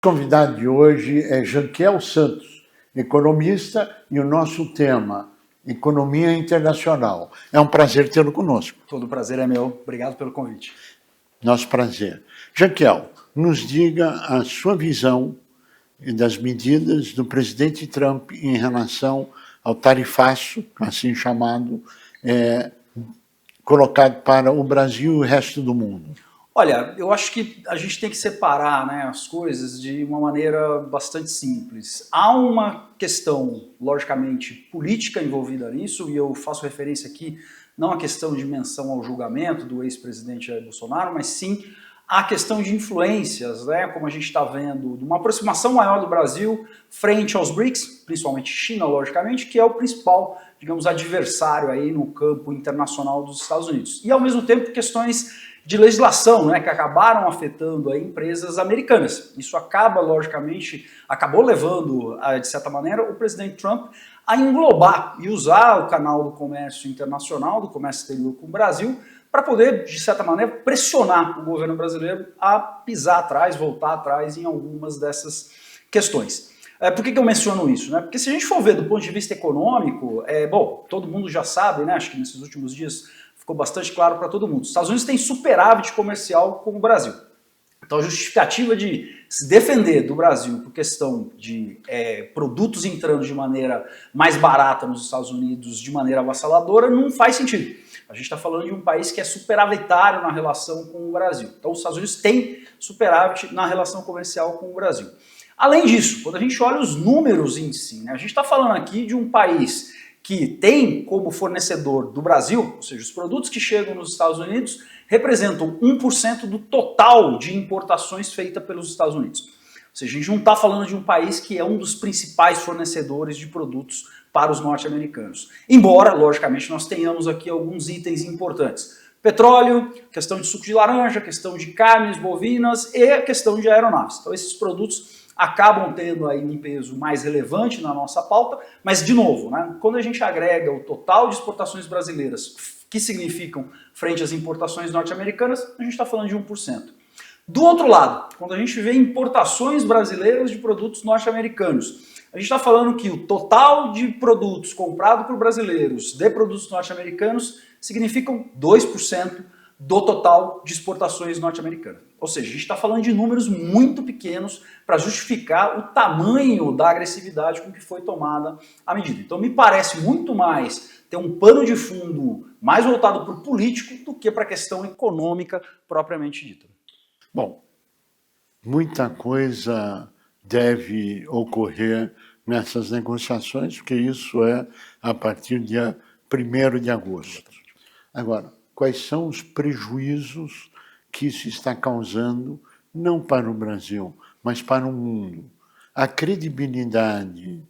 O convidado de hoje é Janquiel Santos, economista, e o nosso tema, Economia Internacional. É um prazer tê-lo conosco. Todo o prazer é meu. Obrigado pelo convite. Nosso prazer. Janquiel, nos diga a sua visão das medidas do presidente Trump em relação ao tarifaço, assim chamado, colocado para o Brasil e o resto do mundo. Olha, eu acho que a gente tem que separar, né, as coisas de uma maneira bastante simples. Há uma questão, logicamente, política envolvida nisso, e eu faço referência aqui não à questão de menção ao julgamento do ex-presidente Jair Bolsonaro, mas sim à questão de influências, né, como a gente está vendo, de uma aproximação maior do Brasil frente aos BRICS, principalmente China, logicamente, que é o principal, digamos, adversário aí no campo internacional dos Estados Unidos. E, ao mesmo tempo, questões de legislação, né, que acabaram afetando aí empresas americanas. Isso acaba, logicamente, acabou levando, de certa maneira, o presidente Trump a englobar e usar o canal do comércio internacional, do comércio exterior com o Brasil, para poder, de certa maneira, pressionar o governo brasileiro a pisar atrás, voltar atrás em algumas dessas questões. Por que eu menciono isso? Né? Porque se a gente for ver do ponto de vista econômico, bom, todo mundo já sabe, né, acho que nesses últimos dias ficou bastante claro para todo mundo. Os Estados Unidos têm superávit comercial com o Brasil. Então a justificativa de se defender do Brasil por questão de produtos entrando de maneira mais barata nos Estados Unidos, de maneira avassaladora, não faz sentido. A gente está falando de um país que é superavitário na relação com o Brasil. Então os Estados Unidos têm superávit na relação comercial com o Brasil. Além disso, quando a gente olha os números em si, né, a gente está falando aqui de um país que tem como fornecedor do Brasil, ou seja, os produtos que chegam nos Estados Unidos representam 1% do total de importações feitas pelos Estados Unidos. Ou seja, a gente não está falando de um país que é um dos principais fornecedores de produtos para os norte-americanos. Embora, logicamente, nós tenhamos aqui alguns itens importantes. Petróleo, questão de suco de laranja, questão de carnes bovinas e a questão de aeronaves. Então esses produtos acabam tendo aí um peso mais relevante na nossa pauta, mas de novo, né, quando a gente agrega o total de exportações brasileiras, que significam frente às importações norte-americanas, a gente está falando de 1%. Do outro lado, quando a gente vê importações brasileiras de produtos norte-americanos, a gente está falando que o total de produtos comprados por brasileiros de produtos norte-americanos significam 2% do total de exportações norte-americanas. Ou seja, a gente está falando de números muito pequenos para justificar o tamanho da agressividade com que foi tomada a medida. Então me parece muito mais ter um pano de fundo mais voltado para o político do que para a questão econômica propriamente dita. Bom, muita coisa deve ocorrer nessas negociações, porque isso é a partir do dia 1º de agosto. Agora, quais são os prejuízos que isso está causando, não para o Brasil, mas para o mundo? A credibilidade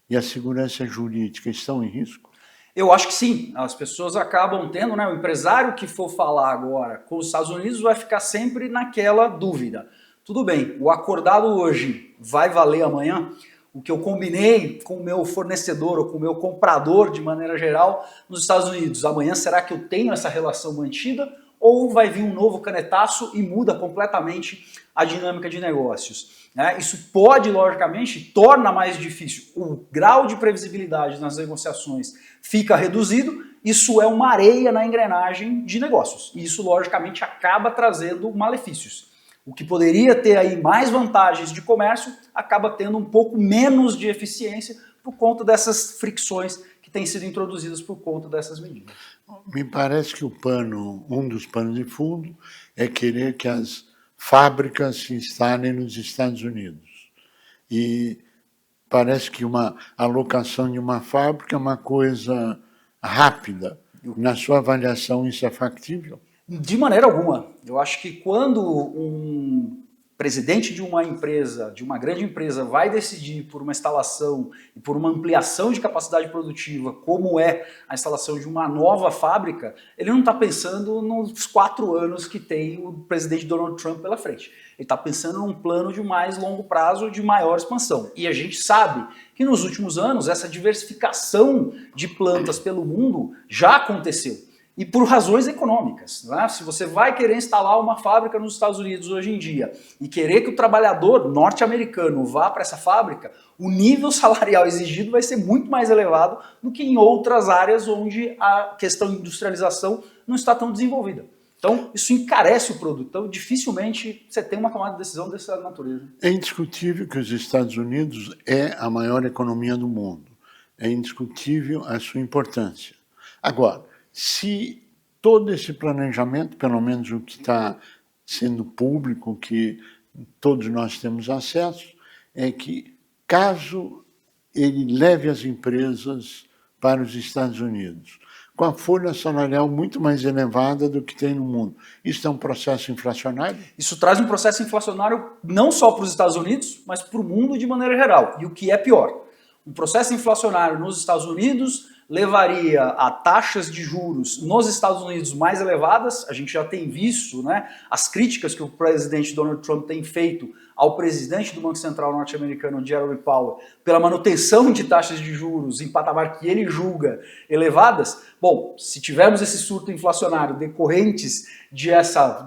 e a segurança jurídica estão em risco? Eu acho que sim, as pessoas acabam tendo, né, o empresário que for falar agora com os Estados Unidos vai ficar sempre naquela dúvida. Tudo bem, o acordado hoje vai valer amanhã? O que eu combinei com o meu fornecedor ou com o meu comprador, de maneira geral, nos Estados Unidos, amanhã será que eu tenho essa relação mantida ou vai vir um novo canetaço e muda completamente a dinâmica de negócios? Isso pode, logicamente, torna mais difícil. O grau de previsibilidade nas negociações fica reduzido, isso é uma areia na engrenagem de negócios. E isso, logicamente, acaba trazendo malefícios. O que poderia ter aí mais vantagens de comércio acaba tendo um pouco menos de eficiência por conta dessas fricções que têm sido introduzidas por conta dessas medidas. Me parece que um dos panos de fundo é querer que as fábricas se instalem nos Estados Unidos. E parece que uma alocação de uma fábrica é uma coisa rápida. Na sua avaliação, isso é factível? De maneira alguma. Eu acho que quando um presidente de uma empresa, de uma grande empresa, vai decidir por uma instalação e por uma ampliação de capacidade produtiva, como é a instalação de uma nova fábrica, ele não está pensando nos 4 anos que tem o presidente Donald Trump pela frente. Ele está pensando num plano de mais longo prazo, de maior expansão. E a gente sabe que nos últimos anos essa diversificação de plantas pelo mundo já aconteceu. e por razões econômicas. Né? Se você vai querer instalar uma fábrica nos Estados Unidos hoje em dia e querer que o trabalhador norte-americano vá para essa fábrica, o nível salarial exigido vai ser muito mais elevado do que em outras áreas onde a questão de industrialização não está tão desenvolvida. Então, isso encarece o produto. Então, dificilmente você tem uma tomada de decisão dessa natureza. É indiscutível que os Estados Unidos é a maior economia do mundo. É indiscutível a sua importância. Agora, se todo esse planejamento, pelo menos o que está sendo público, que todos nós temos acesso, é que caso ele leve as empresas para os Estados Unidos, com a folha salarial muito mais elevada do que tem no mundo. Isso é um processo inflacionário? Isso traz um processo inflacionário não só para os Estados Unidos, mas para o mundo de maneira geral. E o que é pior, um processo inflacionário nos Estados Unidos levaria a taxas de juros nos Estados Unidos mais elevadas. A gente já tem visto, né, as críticas que o presidente Donald Trump tem feito ao presidente do Banco Central norte-americano, Jerome Powell, pela manutenção de taxas de juros em patamar que ele julga elevadas. Bom, se tivermos esse surto inflacionário decorrentes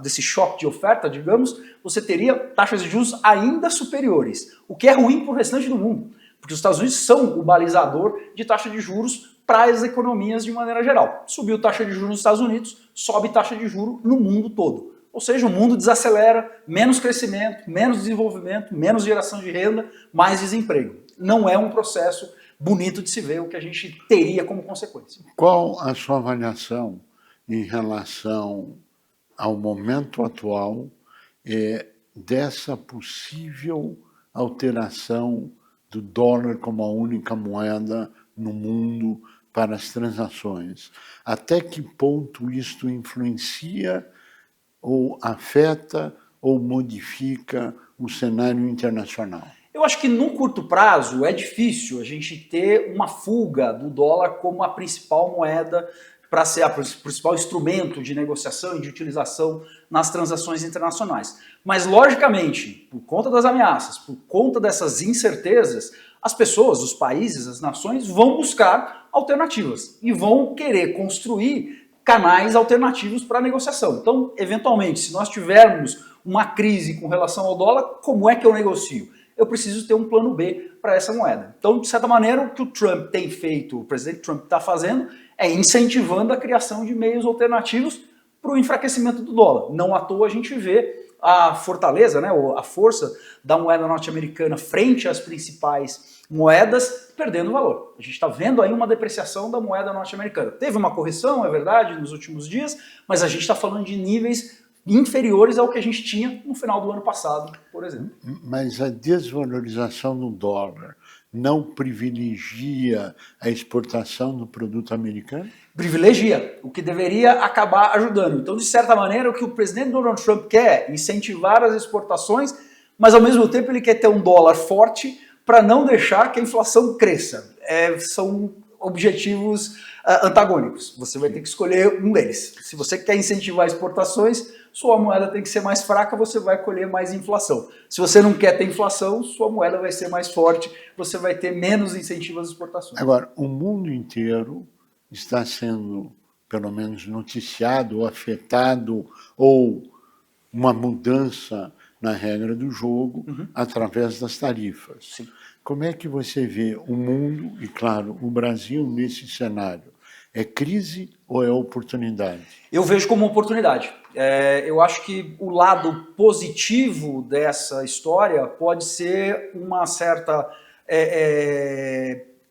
desse choque de oferta, digamos, você teria taxas de juros ainda superiores, o que é ruim para o restante do mundo, porque os Estados Unidos são o balizador de taxa de juros para as economias de maneira geral. Subiu taxa de juros nos Estados Unidos, sobe taxa de juros no mundo todo. Ou seja, o mundo desacelera, menos crescimento, menos desenvolvimento, menos geração de renda, mais desemprego. Não é um processo bonito de se ver o que a gente teria como consequência. Qual a sua avaliação em relação ao momento atual dessa possível alteração do dólar como a única moeda no mundo para as transações? Até que ponto isto influencia ou afeta ou modifica o cenário internacional? Eu acho que no curto prazo é difícil a gente ter uma fuga do dólar como a principal moeda para ser o principal instrumento de negociação e de utilização nas transações internacionais. Mas, logicamente, por conta das ameaças, por conta dessas incertezas, as pessoas, os países, as nações vão buscar alternativas e vão querer construir canais alternativos para a negociação. Então, eventualmente, se nós tivermos uma crise com relação ao dólar, como é que eu negocio? Eu preciso ter um plano B para essa moeda. Então, de certa maneira, o que o Trump tem feito, o presidente Trump está fazendo, é incentivando a criação de meios alternativos para o enfraquecimento do dólar. Não à toa a gente vê a fortaleza, né, a força da moeda norte-americana frente às principais moedas perdendo valor. A gente está vendo aí uma depreciação da moeda norte-americana. Teve uma correção, é verdade, nos últimos dias, mas a gente está falando de níveis inferiores ao que a gente tinha no final do ano passado, por exemplo. Mas a desvalorização do dólar não privilegia a exportação do produto americano? Privilegia, o que deveria acabar ajudando. Então, de certa maneira, o que o presidente Donald Trump quer é incentivar as exportações, mas ao mesmo tempo ele quer ter um dólar forte para não deixar que a inflação cresça. São objetivos antagônicos. Você vai ter que escolher um deles. Se você quer incentivar exportações, sua moeda tem que ser mais fraca, você vai colher mais inflação. Se você não quer ter inflação, sua moeda vai ser mais forte, você vai ter menos incentivo às exportações. Agora, o mundo inteiro está sendo, pelo menos, noticiado ou afetado, ou uma mudança na regra do jogo através das tarifas. Sim. Como é que você vê o mundo e, claro, o Brasil nesse cenário? É crise ou é oportunidade? Eu vejo como oportunidade. Eu acho que o lado positivo dessa história pode ser uma certa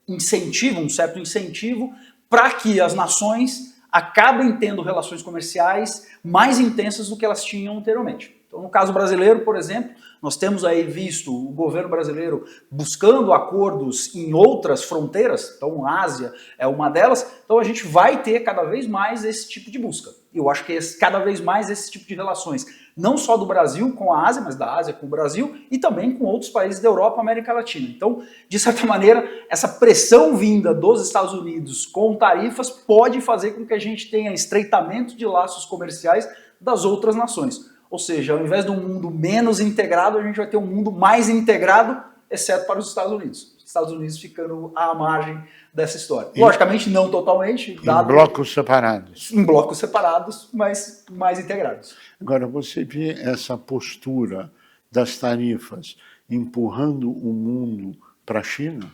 um certo incentivo para que as nações acabem tendo relações comerciais mais intensas do que elas tinham anteriormente. Então, no caso brasileiro, por exemplo, nós temos aí visto o governo brasileiro buscando acordos em outras fronteiras, então a Ásia é uma delas, então a gente vai ter cada vez mais esse tipo de busca. Eu acho que cada vez mais esse tipo de relações, não só do Brasil com a Ásia, mas da Ásia com o Brasil e também com outros países da Europa e América Latina. Então, de certa maneira, essa pressão vinda dos Estados Unidos com tarifas pode fazer com que a gente tenha estreitamento de laços comerciais das outras nações. Ou seja, ao invés de um mundo menos integrado, a gente vai ter um mundo mais integrado, exceto para os Estados Unidos. Estados Unidos ficando à margem dessa história. Logicamente, não totalmente. Em blocos separados. Em blocos separados, mas mais integrados. Agora, você vê essa postura das tarifas empurrando o mundo para a China?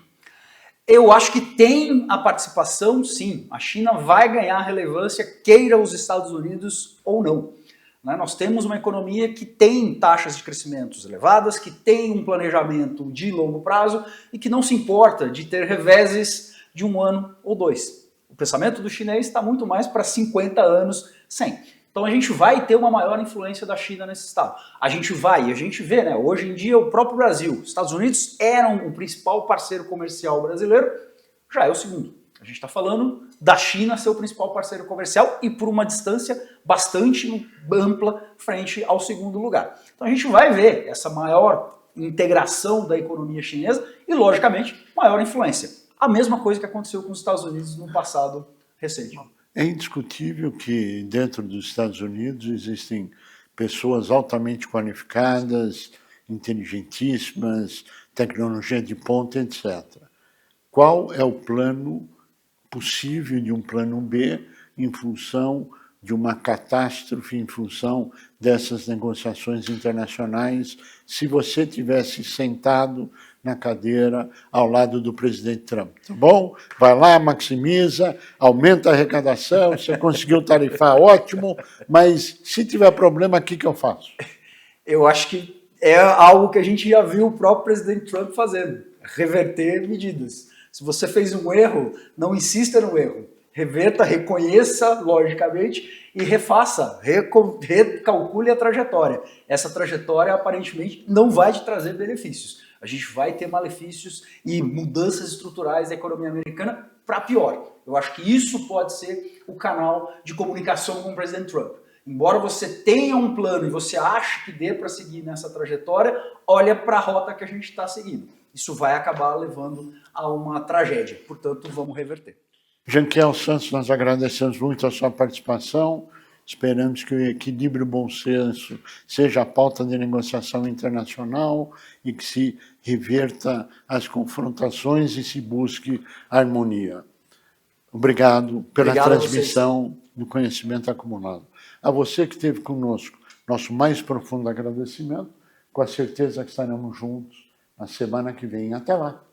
Eu acho que tem a participação, sim. A China vai ganhar relevância, queira os Estados Unidos ou não. Nós temos uma economia que tem taxas de crescimento elevadas, que tem um planejamento de longo prazo e que não se importa de ter reveses de 1 ano ou 2. O pensamento do chinês está muito mais para 50 anos, 100. Então a gente vai ter uma maior influência da China nesse estado. A gente vê, né? Hoje em dia o próprio Brasil, os Estados Unidos eram o principal parceiro comercial brasileiro, já é o segundo. A gente está falando da China ser o principal parceiro comercial e por uma distância bastante ampla frente ao segundo lugar. Então a gente vai ver essa maior integração da economia chinesa e, logicamente, maior influência. A mesma coisa que aconteceu com os Estados Unidos no passado recente. É indiscutível que dentro dos Estados Unidos existem pessoas altamente qualificadas, inteligentíssimas, tecnologia de ponta, etc. Qual é o plano possível de um plano B em função de uma catástrofe, em função dessas negociações internacionais, se você tivesse sentado na cadeira ao lado do presidente Trump, tá bom? Vai lá, maximiza, aumenta a arrecadação, você conseguiu tarifar, ótimo, mas se tiver problema, o que eu faço? Eu acho que é algo que a gente já viu o próprio presidente Trump fazendo, reverter medidas. Se você fez um erro, não insista no erro. Reverta, reconheça, logicamente, e refaça, recalcule a trajetória. Essa trajetória, aparentemente, não vai te trazer benefícios. A gente vai ter malefícios e mudanças estruturais da economia americana para pior. Eu acho que isso pode ser o canal de comunicação com o presidente Trump. Embora você tenha um plano e você ache que dê para seguir nessa trajetória, olha para a rota que a gente está seguindo. Isso vai acabar levando a uma tragédia. Portanto, vamos reverter. Jean-Quiel Santos, nós agradecemos muito a sua participação. Esperamos que o equilíbrio e o bom senso seja a pauta de negociação internacional e que se reverta as confrontações e se busque harmonia. Obrigado pela transmissão do conhecimento acumulado. A você que esteve conosco, nosso mais profundo agradecimento, com a certeza que estaremos juntos na semana que vem. Até lá!